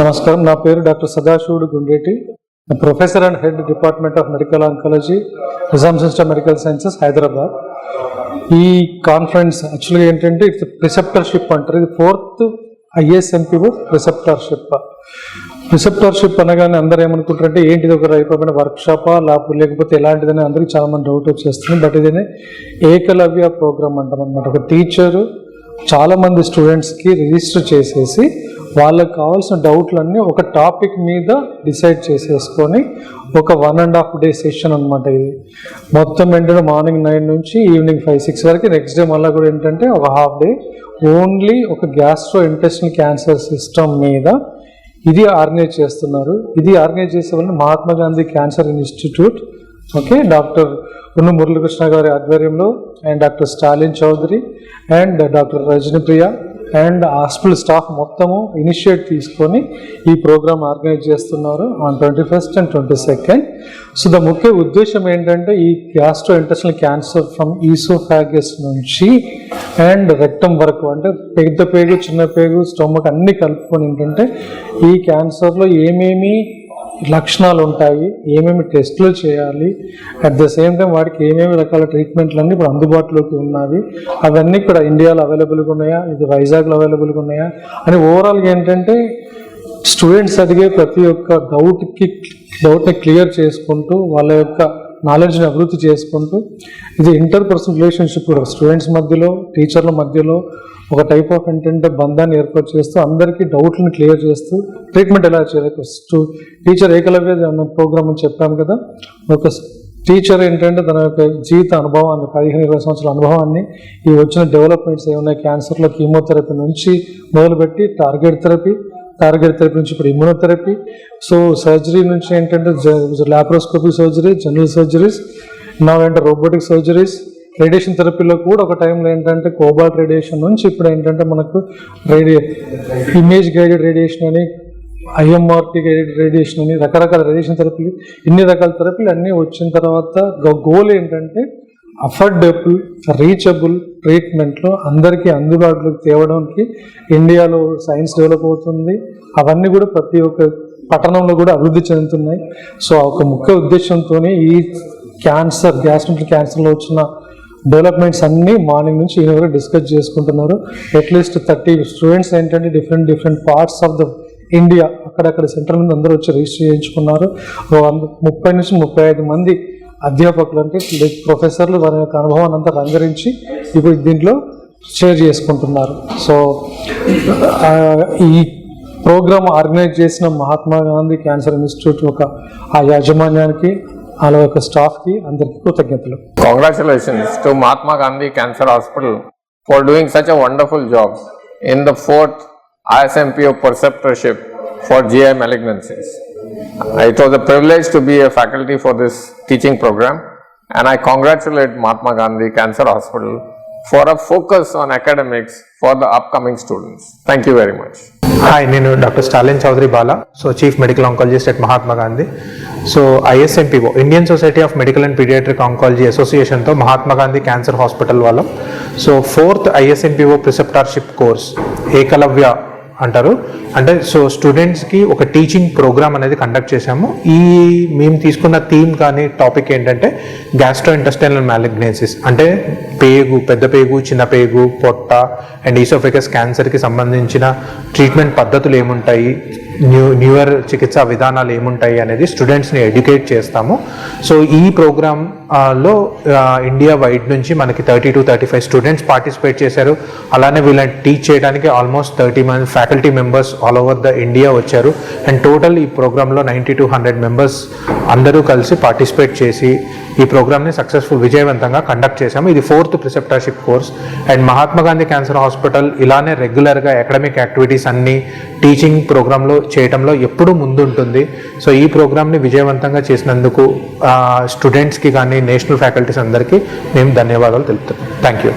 నమస్కారం. నా పేరు doctor Sadasivudu Gundeti, professor and head department of medical oncology, Nizam system medical sciences, Hyderabad. ఈ కాన్ఫరెన్స్ యాక్చువల్గా ఏంటంటే ఇట్స్ ప్రిసెప్టర్షిప్ అంటారు. ఇది 4th ISMPO ప్రిసెప్టర్షిప్. ప్రిసెప్టర్షిప్ అనగానే అందరూ ఏమనుకుంటారంటే ఏంటిది, ఒక రకమైన వర్క్షాపా లేకపోతే ఎలాంటిదని అందరికీ చాలా మంది డౌట్ వచ్చేస్తుంది. బట్ ఇదేనే ఏకలవ్య ప్రోగ్రామ్ అంటాం అనమాట. ఒక టీచరు చాలా మంది స్టూడెంట్స్కి రిజిస్టర్ చేసేసి వాళ్ళకి కావాల్సిన డౌట్లన్నీ ఒక టాపిక్ మీద డిసైడ్ చేసేసుకొని ఒక 1.5 day సెషన్ అనమాట. ఇది మొత్తం ఏంటంటే మార్నింగ్ 9 నుంచి ఈవినింగ్ 5-6 వరకు. నెక్స్ట్ డే మళ్ళీ కూడా ఏంటంటే ఒక ½ day ఓన్లీ ఒక గ్యాస్ట్రో ఇంటెస్టినల్ క్యాన్సర్ సిస్టమ్ మీద ఇది ఆర్గనైజ్ చేస్తున్నారు. ఇది ఆర్గనైజ్ చేసే వాళ్ళు Mahatma Gandhi cancer institute, okay, doctor Punnu Muralikrishna గారి ఆధ్వర్యంలో, and doctor Stalin Chowdary and doctor Rajanipriya and hospital staff మొత్తము ఇనిషియేట్ తీసుకొని ఈ ప్రోగ్రామ్ ఆర్గనైజ్ చేస్తున్నారు on 21st and 22nd. So the ముఖ్య ఉద్దేశం ఏంటంటే ఈ gastro intestinal cancer from oesophagus నుంచి అండ్ రెక్టమ్ వరకు, అంటే పెద్ద పేగు, చిన్న పేగు, స్టొమక్ అన్ని కలుపుకొని ఏంటంటే ఈ క్యాన్సర్లో ఏమేమి లక్షణాలు ఉంటాయి, ఏమేమి టెస్టులు చేయాలి, అట్ ద సేమ్ టైం వాటికి ఏమేమి రకాల ట్రీట్మెంట్లు అన్నీ ఇప్పుడు అందుబాటులోకి ఉన్నవి, అవన్నీ కూడా ఇండియాలో అవైలబుల్గా ఉన్నాయా, ఇది వైజాగ్లో అవైలబుల్గా ఉన్నాయా అని ఓవరాల్గా ఏంటంటే స్టూడెంట్స్ అడిగే ప్రతి ఒక్క డౌట్ని క్లియర్ చేసుకుంటూ వాళ్ళ యొక్క నాలెడ్జ్ని అభివృద్ధి చేసుకుంటూ, ఇది ఇంటర్పర్సనల్ రిలేషన్షిప్ కూడా స్టూడెంట్స్ మధ్యలో, టీచర్ల మధ్యలో ఒక టైప్ ఆఫ్ ఏంటంటే బంధాన్ని ఏర్పాటు చేస్తూ అందరికీ డౌట్లను క్లియర్ చేస్తూ ట్రీట్మెంట్ ఎలా చేయాలి. టీచర్ ఏకలవ్య అన్న ప్రోగ్రామ్ అని చెప్పాము కదా. ఒక టీచర్ ఏంటంటే తన యొక్క జీవిత అనుభవాన్ని, 15-20 సంవత్సరాల అనుభవాన్ని, ఈ వచ్చిన డెవలప్మెంట్స్ ఏమున్నాయి క్యాన్సర్లో, కీమోథెరపీ నుంచి మొదలుపెట్టి టార్గెట్ థెరపీ నుంచి ఇప్పుడు ఇమ్యూనోథెరపీ, సో సర్జరీ నుంచి ఏంటంటే లాప్రోస్కోపీ సర్జరీ, జనరల్ సర్జరీస్, నా వెంట రోబోటిక్ సర్జరీస్, రేడియేషన్ థెరపీలో కూడా ఒక టైంలో ఏంటంటే కోబాల్ట్ రేడియేషన్ నుంచి ఇప్పుడు ఏంటంటే మనకు ఇమేజ్ గైడెడ్ రేడియేషన్ అని, IMRT గైడెడ్ రేడియేషన్ అని, రకరకాల రేడియేషన్ థెరపీలు, ఇన్ని రకాల థెరపీలు అన్నీ వచ్చిన తర్వాత గోల్ ఏంటంటే అఫోర్డబుల్, రీచబుల్ ట్రీట్మెంట్లో అందరికీ అందుబాటులోకి తేవడానికి ఇండియాలో సైన్స్ డెవలప్ అవుతుంది. అవన్నీ కూడా ప్రతి ఒక్క పట్టణంలో కూడా అభివృద్ధి చెందుతున్నాయి. సో ఒక ముఖ్య ఉద్దేశంతో ఈ గ్యాస్ట్రిక్ క్యాన్సర్లో వచ్చిన డెవలప్మెంట్స్ అన్నీ మార్నింగ్ నుంచి ఈయన వరకు డిస్కస్ చేసుకుంటున్నారు. అట్లీస్ట్ 30 స్టూడెంట్స్ ఏంటంటే different parts of the India, అక్కడక్కడ సెంటర్ నుండి అందరూ వచ్చి రిజిస్టర్ చేయించుకున్నారు. 30 నుంచి 35 మంది అధ్యాపకులు, అంటే ప్రొఫెసర్లు వారి యొక్క అనుభవాన్ని అంతా రంగరించి ఇప్పుడు దీంట్లో షేర్ చేసుకుంటున్నారు. సో ఈ ప్రోగ్రామ్ ఆర్గనైజ్ చేసిన మహాత్మా గాంధీ క్యాన్సర్ ఇన్స్టిట్యూట్ ఆ యాజమాన్యానికి, వాళ్ళ యొక్క స్టాఫ్కి అందరికీ కృతజ్ఞతలు. Congratulations to Mahatma Gandhi Cancer Hospital for doing such a wonderful job in the 4th ISMPO preceptorship for GI malignancies. It was a privilege to be a faculty for this teaching program, and I congratulate Mahatma Gandhi Cancer Hospital for a focus on academics for the upcoming students. Thank you very much. Hi, నేను doctor Stalin Chowdary Bala, so chief medical oncologist at Mahatma Gandhi. So ISMPO, Indian society of medical and paediatric oncology అసోసియేషన్తో Mahatma Gandhi cancer hospital వాళ్ళం. So 4th ISMPO preceptorship course Ekalavya అంటారు. అంటే so స్టూడెంట్స్కి ఒక teaching programme అనేది conduct చేశాము. మేము తీసుకున్న థీమ్ కానీ టాపిక్ ఏంటంటే గ్యాస్ట్రో ఇంటెస్టైనల్ మ్యాలిగ్నెన్సీస్, అంటే పేగు, పెద్ద పేగు, చిన్న పేగు, పొట్ట అండ్ ఈసోఫెగస్ క్యాన్సర్కి సంబంధించిన ట్రీట్మెంట్ పద్ధతులు ఏముంటాయి, న్యూయర్ చికిత్సా విధానాలు ఏముంటాయి అనేది స్టూడెంట్స్ని ఎడ్యుకేట్ చేస్తాము. సో ఈ ప్రోగ్రాంలో ఇండియా వైడ్ నుంచి మనకి 30 to 35 స్టూడెంట్స్ పార్టిసిపేట్ చేశారు. అలానే వీళ్ళని టీచ్ చేయడానికి ఆల్మోస్ట్ 30 మంది faculty members all over the India వచ్చారు. అండ్ టోటల్ ఈ ప్రోగ్రాంలో 90 to 100 మెంబర్స్ అందరూ కలిసి పార్టిసిపేట్ చేసి ఈ ప్రోగ్రామ్ని విజయవంతంగా కండక్ట్ చేశాము. ఇది 4th preceptorship course. And Mahatma Gandhi cancer hospital ఇలానే రెగ్యులర్గా అకాడమిక్ యాక్టివిటీస్ అన్నీ టీచింగ్ ప్రోగ్రాంలో చేయటంలో ఎప్పుడూ ముందుంటుంది. సో ఈ ప్రోగ్రామ్ని విజయవంతంగా చేసినందుకు స్టూడెంట్స్కి కానీ నేషనల్ ఫ్యాకల్టీస్ అందరికీ మేము ధన్యవాదాలు తెలుపుతున్నాం. Thank you.